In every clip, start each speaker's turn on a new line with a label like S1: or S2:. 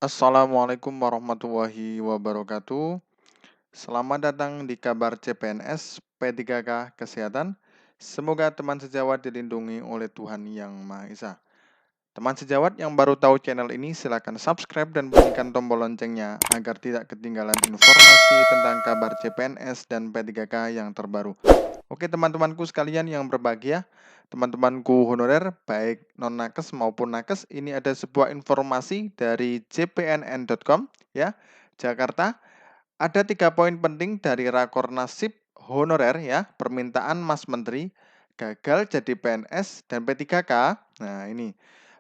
S1: Assalamualaikum warahmatullahi wabarakatuh. Selamat datang di kabar CPNS P3K Kesehatan. Semoga teman sejawat dilindungi oleh Tuhan Yang Maha Esa. Teman sejawat yang baru tahu channel ini silakan subscribe dan bunyikan tombol loncengnya agar tidak ketinggalan informasi tentang kabar CPNS dan P3K yang terbaru. Oke teman-temanku sekalian yang berbahagia, teman-temanku honorer baik non-nakes maupun nakes, ini ada sebuah informasi dari jpnn.com ya, Jakarta. Ada 3 poin penting dari Rakornasib honorer ya, permintaan Mas Menteri gagal jadi PNS dan P3K. Nah, ini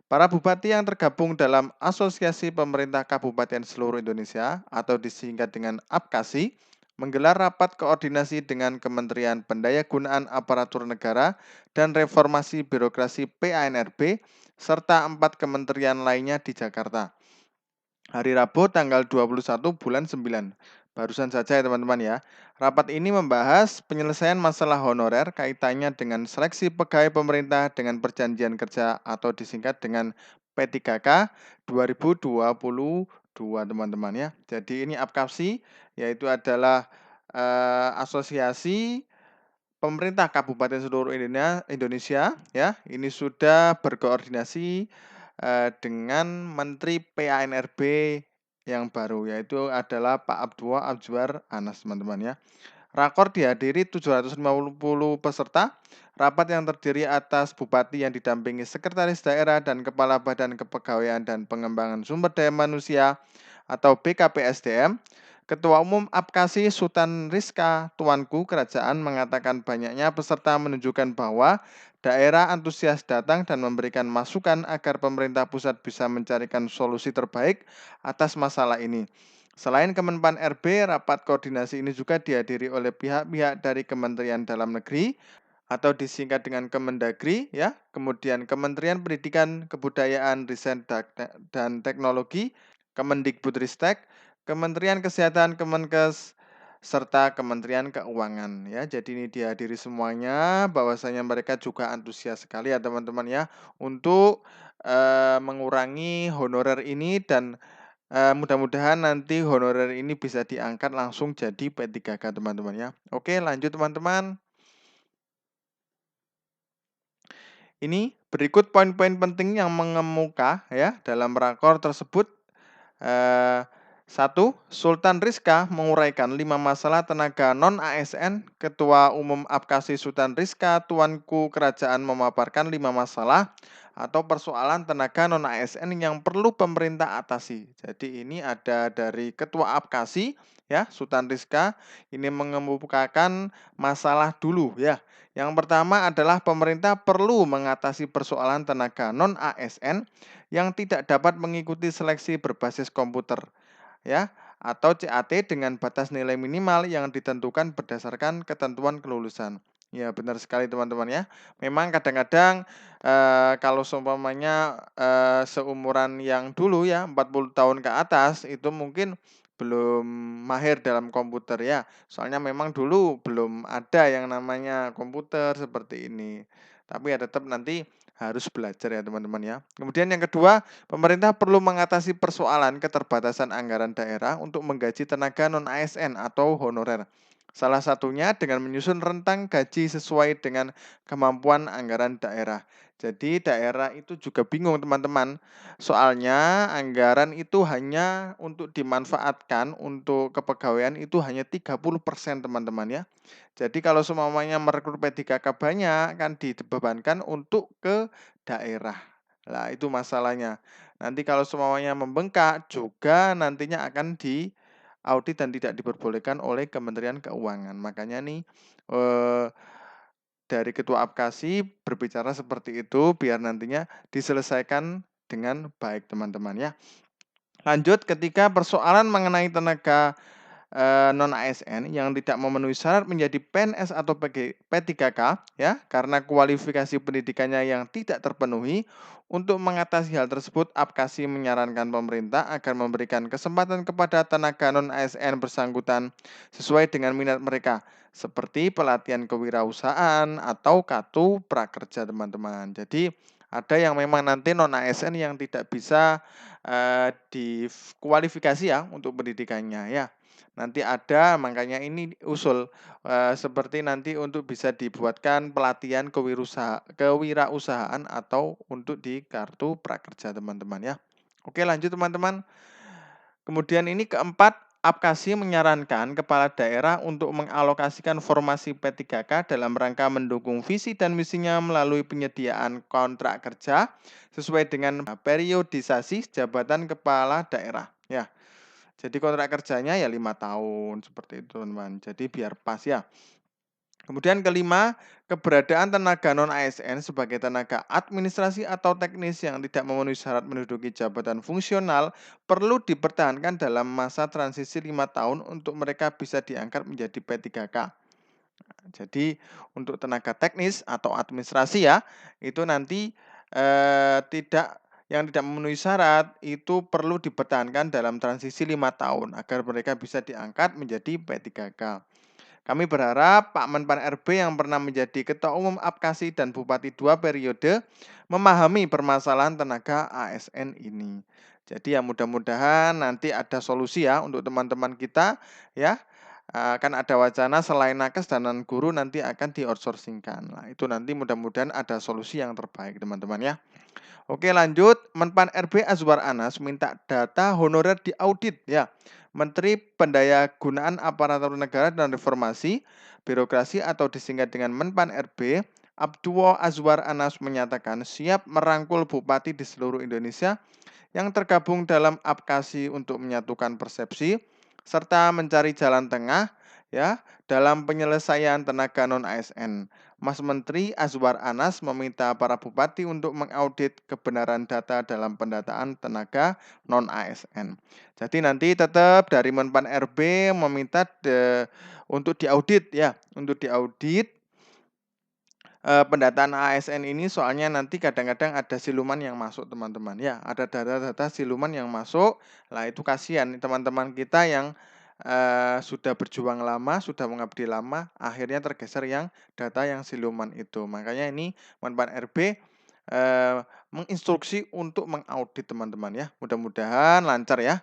S1: para bupati yang tergabung dalam Asosiasi Pemerintah Kabupaten Seluruh Indonesia atau disingkat dengan APKASI menggelar rapat koordinasi dengan Kementerian Pendayagunaan Aparatur Negara dan Reformasi Birokrasi PANRB serta 4 kementerian lainnya di Jakarta. Hari Rabu tanggal 21 bulan 9. Barusan saja ya teman-teman ya. Rapat ini membahas penyelesaian masalah honorer kaitannya dengan seleksi pegawai pemerintah dengan perjanjian kerja atau disingkat dengan P3K 2022 teman-teman ya. Jadi ini APKASI yaitu adalah asosiasi pemerintah kabupaten seluruh Indonesia ya. Ini sudah berkoordinasi dengan Menteri PANRB yang baru, yaitu adalah Pak Abdullah Azwar Anas, teman-teman ya. Rakor dihadiri 750 peserta. Rapat yang terdiri atas bupati yang didampingi sekretaris daerah dan kepala Badan Kepegawaian dan Pengembangan Sumber Daya Manusia atau BKPSDM. Ketua Umum APKASI Sultan Rizka Tuanku Kerajaan mengatakan banyaknya peserta menunjukkan bahwa daerah antusias datang dan memberikan masukan agar pemerintah pusat bisa mencarikan solusi terbaik atas masalah ini. Selain Kemenpan RB, rapat koordinasi ini juga dihadiri oleh pihak-pihak dari Kementerian Dalam Negeri atau disingkat dengan Kemendagri ya, kemudian Kementerian Pendidikan, Kebudayaan, Riset dan Teknologi, Kemendikbudristek, Kementerian Kesehatan, Kemenkes, serta Kementerian Keuangan ya. Jadi ini dihadiri semuanya, bahwasanya mereka juga antusias sekali ya teman-teman ya untuk mengurangi honorer ini dan mudah-mudahan nanti honorer ini bisa diangkat langsung jadi P3K teman-teman ya. Oke, lanjut teman-teman. Ini berikut poin-poin penting yang mengemuka ya dalam rakor tersebut. 1. Sultan Rizka menguraikan 5 masalah tenaga non-ASN. Ketua Umum APKASI Sultan Rizka Tuanku Kerajaan memaparkan 5 masalah atau persoalan tenaga non-ASN yang perlu pemerintah atasi. Jadi ini ada dari Ketua APKASI ya, Sultan Rizka ini mengemukakan masalah dulu ya. Yang pertama adalah pemerintah perlu mengatasi persoalan tenaga non-ASN yang tidak dapat mengikuti seleksi berbasis komputer ya atau CAT dengan batas nilai minimal yang ditentukan berdasarkan ketentuan kelulusan. Ya benar sekali teman-teman ya. Memang kadang-kadang kalau seumpamanya seumuran yang dulu ya 40 tahun ke atas itu mungkin belum mahir dalam komputer ya. Soalnya memang dulu belum ada yang namanya komputer seperti ini. Tapi ya tetap nanti harus belajar ya teman-teman ya. Kemudian yang kedua, pemerintah perlu mengatasi persoalan keterbatasan anggaran daerah untuk menggaji tenaga non-ASN atau honorer. Salah satunya dengan menyusun rentang gaji sesuai dengan kemampuan anggaran daerah. Jadi daerah itu juga bingung teman-teman. Soalnya anggaran itu hanya untuk dimanfaatkan untuk kepegawaian itu hanya 30% teman-teman ya. Jadi kalau semuanya merekrut P3K banyak kan dibebankan untuk ke daerah. Nah, itu masalahnya. Nanti kalau semuanya membengkak juga nantinya akan diaudit dan tidak diperbolehkan oleh Kementerian Keuangan. Makanya nih dari Ketua APKASI berbicara seperti itu biar nantinya diselesaikan dengan baik teman-teman ya. Lanjut ketika persoalan mengenai tenaga non-ASN yang tidak memenuhi syarat menjadi PNS atau P3K ya karena kualifikasi pendidikannya yang tidak terpenuhi. Untuk mengatasi hal tersebut, APKASI menyarankan pemerintah agar memberikan kesempatan kepada tenaga non-ASN bersangkutan sesuai dengan minat mereka seperti pelatihan kewirausahaan atau kartu prakerja teman-teman. Jadi Ada yang memang nanti non-ASN yang tidak bisa dikualifikasi ya untuk pendidikannya ya. Nanti ada, makanya ini usul seperti nanti untuk bisa dibuatkan pelatihan kewirausahaan atau untuk di kartu prakerja teman-teman ya. Oke, lanjut teman-teman. Kemudian ini keempat, Apkasi menyarankan kepala daerah untuk mengalokasikan formasi P3K dalam rangka mendukung visi dan misinya melalui penyediaan kontrak kerja sesuai dengan periodisasi jabatan kepala daerah. Ya, jadi kontrak kerjanya ya 5 tahun seperti itu teman-teman. Jadi biar pas ya. Kemudian kelima, keberadaan tenaga non-ASN sebagai tenaga administrasi atau teknis yang tidak memenuhi syarat menduduki jabatan fungsional perlu dipertahankan dalam masa transisi 5 tahun untuk mereka bisa diangkat menjadi P3K. Jadi untuk tenaga teknis atau administrasi ya, itu nanti yang tidak memenuhi syarat itu perlu dipertahankan dalam transisi 5 tahun agar mereka bisa diangkat menjadi P3K. Kami berharap Pak Menpan RB yang pernah menjadi Ketua Umum Apkasi dan Bupati 2 periode memahami permasalahan tenaga ASN ini. Jadi ya mudah-mudahan nanti ada solusi ya untuk teman-teman kita ya. Kan ada wacana selain nakes dan non guru nanti akan di-outsourcing-kan. Nah, itu nanti mudah-mudahan ada solusi yang terbaik teman-teman ya. Oke, lanjut. Menpan RB Azwar Anas minta data honorer diaudit ya. Menteri Pendayagunaan Aparatur Negara dan Reformasi Birokrasi atau disingkat dengan Menpan RB, Abduo Azwar Anas menyatakan siap merangkul bupati di seluruh Indonesia yang tergabung dalam Apkasi untuk menyatukan persepsi serta mencari jalan tengah ya dalam penyelesaian tenaga non ASN. Mas Menteri Azwar Anas meminta para bupati untuk mengaudit kebenaran data dalam pendataan tenaga non ASN. Jadi nanti tetap dari Menpan RB meminta untuk diaudit ya, untuk diaudit pendataan ASN ini soalnya nanti kadang-kadang ada siluman yang masuk teman-teman ya, ada data-data siluman yang masuk. Lah itu kasihan teman-teman kita yang sudah berjuang lama, sudah mengabdi lama, akhirnya tergeser yang data yang siluman itu. Makanya ini Menpan RB menginstruksi untuk mengaudit teman-teman ya. Mudah-mudahan lancar ya.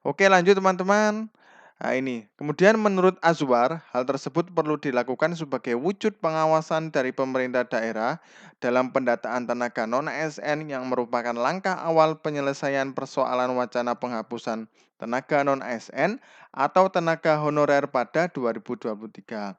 S1: Oke, lanjut teman-teman. Nah, ini. Kemudian menurut Azwar, hal tersebut perlu dilakukan sebagai wujud pengawasan dari pemerintah daerah dalam pendataan tenaga non-ASN yang merupakan langkah awal penyelesaian persoalan wacana penghapusan tenaga non-ASN atau tenaga honorer pada 2023.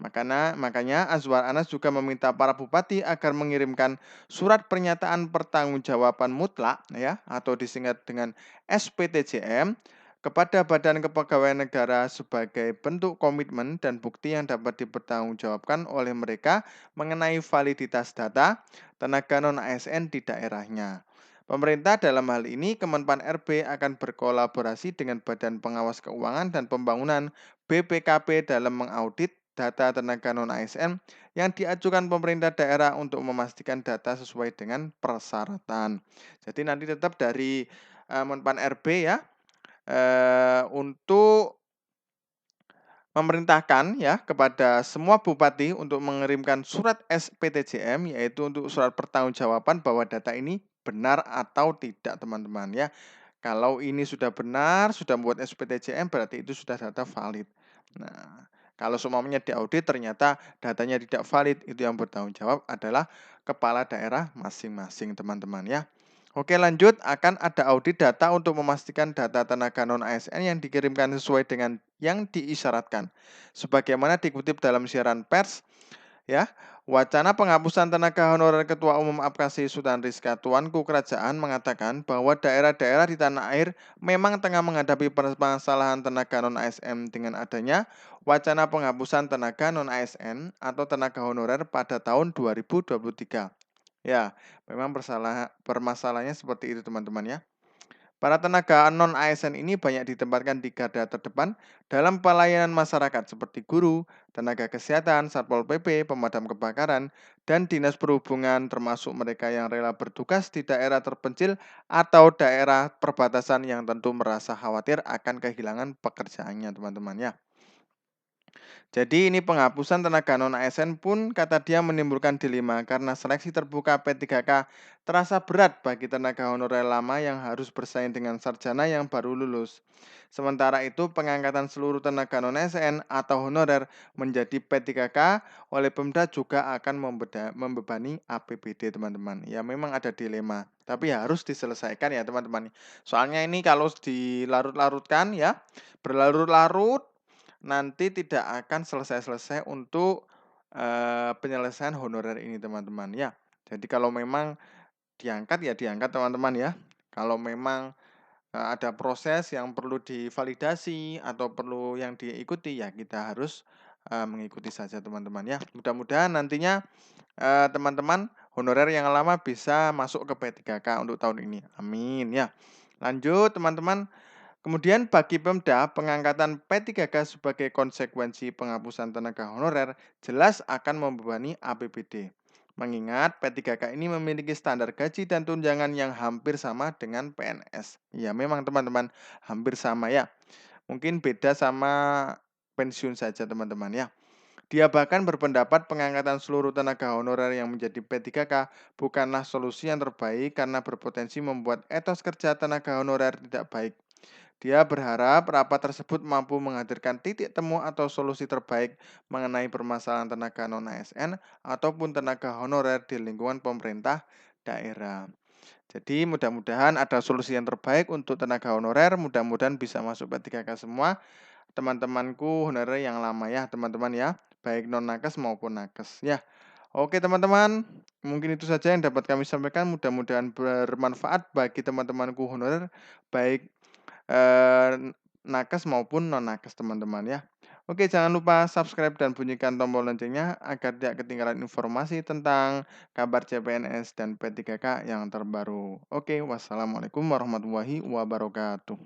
S1: Makanya Azwar Anas juga meminta para bupati agar mengirimkan surat pernyataan pertanggungjawaban mutlak ya atau disingkat dengan SPTJM kepada Badan Kepegawaian Negara sebagai bentuk komitmen dan bukti yang dapat dipertanggungjawabkan oleh mereka mengenai validitas data tenaga non-ASN di daerahnya. Pemerintah dalam hal ini Kemenpan RB akan berkolaborasi dengan Badan Pengawas Keuangan dan Pembangunan BPKP dalam mengaudit data tenaga non-ASN yang diajukan pemerintah daerah untuk memastikan data sesuai dengan persyaratan. Jadi nanti tetap dari Menpan RB ya untuk memerintahkan ya kepada semua bupati untuk mengirimkan surat SPTJM yaitu untuk surat pertanggungjawaban bahwa data ini benar atau tidak teman-teman ya. Kalau ini sudah benar, sudah membuat SPTJM berarti itu sudah data valid. Nah, kalau semuanya diaudit ternyata datanya tidak valid, itu yang bertanggung jawab adalah kepala daerah masing-masing teman-teman ya. Oke, lanjut, akan ada audit data untuk memastikan data tenaga non-ASN yang dikirimkan sesuai dengan yang diisyaratkan. Sebagaimana dikutip dalam siaran pers, ya, wacana penghapusan tenaga honorer Ketua Umum Apkasi Sultan Rizka Tuanku Kerajaan mengatakan bahwa daerah-daerah di tanah air memang tengah menghadapi permasalahan tenaga non-ASN dengan adanya wacana penghapusan tenaga non-ASN atau tenaga honorer pada tahun 2023. Ya, memang permasalahannya seperti itu teman-teman ya. Para tenaga non-ASN ini banyak ditempatkan di garda terdepan dalam pelayanan masyarakat seperti guru, tenaga kesehatan, Satpol PP, pemadam kebakaran, dan dinas perhubungan termasuk mereka yang rela bertugas di daerah terpencil atau daerah perbatasan yang tentu merasa khawatir akan kehilangan pekerjaannya teman-teman ya. Jadi ini penghapusan tenaga non-ASN pun kata dia menimbulkan dilema karena seleksi terbuka P3K terasa berat bagi tenaga honorer lama yang harus bersaing dengan sarjana yang baru lulus. Sementara itu pengangkatan seluruh tenaga non-ASN atau honorer menjadi P3K oleh Pemda juga akan membebani APBD teman-teman. Ya memang ada dilema, tapi harus diselesaikan ya teman-teman. Soalnya ini kalau dilarut-larutkan ya, berlarut-larut nanti tidak akan selesai-selesai untuk, penyelesaian honorer ini teman-teman ya. Jadi kalau memang diangkat ya diangkat teman-teman ya. Kalau memang, ada proses yang perlu divalidasi atau perlu yang diikuti ya kita harus, mengikuti saja teman-teman ya. Mudah-mudahan nantinya, teman-teman honorer yang lama bisa masuk ke P3K untuk tahun ini, amin ya. Lanjut teman-teman. Kemudian bagi Pemda, pengangkatan P3K sebagai konsekuensi penghapusan tenaga honorer jelas akan membebani APBD. Mengingat P3K ini memiliki standar gaji dan tunjangan yang hampir sama dengan PNS. Ya memang teman-teman, hampir sama ya. Mungkin beda sama pensiun saja teman-teman ya. Dia bahkan berpendapat pengangkatan seluruh tenaga honorer yang menjadi P3K bukanlah solusi yang terbaik karena berpotensi membuat etos kerja tenaga honorer tidak baik. Dia berharap rapat tersebut mampu menghadirkan titik temu atau solusi terbaik mengenai permasalahan tenaga non-ASN ataupun tenaga honorer di lingkungan pemerintah daerah. Jadi mudah-mudahan ada solusi yang terbaik untuk tenaga honorer, mudah-mudahan bisa masuk P3K semua teman-temanku honorer yang lama ya teman-teman ya, baik non-nakes maupun nakes ya. Oke teman-teman, mungkin itu saja yang dapat kami sampaikan, mudah-mudahan bermanfaat bagi teman-temanku honorer, baik nakes maupun non-nakes teman-teman ya. Oke, jangan lupa subscribe dan bunyikan tombol loncengnya agar tidak ketinggalan informasi tentang kabar CPNS dan P3K yang terbaru. Oke, wassalamualaikum warahmatullahi wabarakatuh.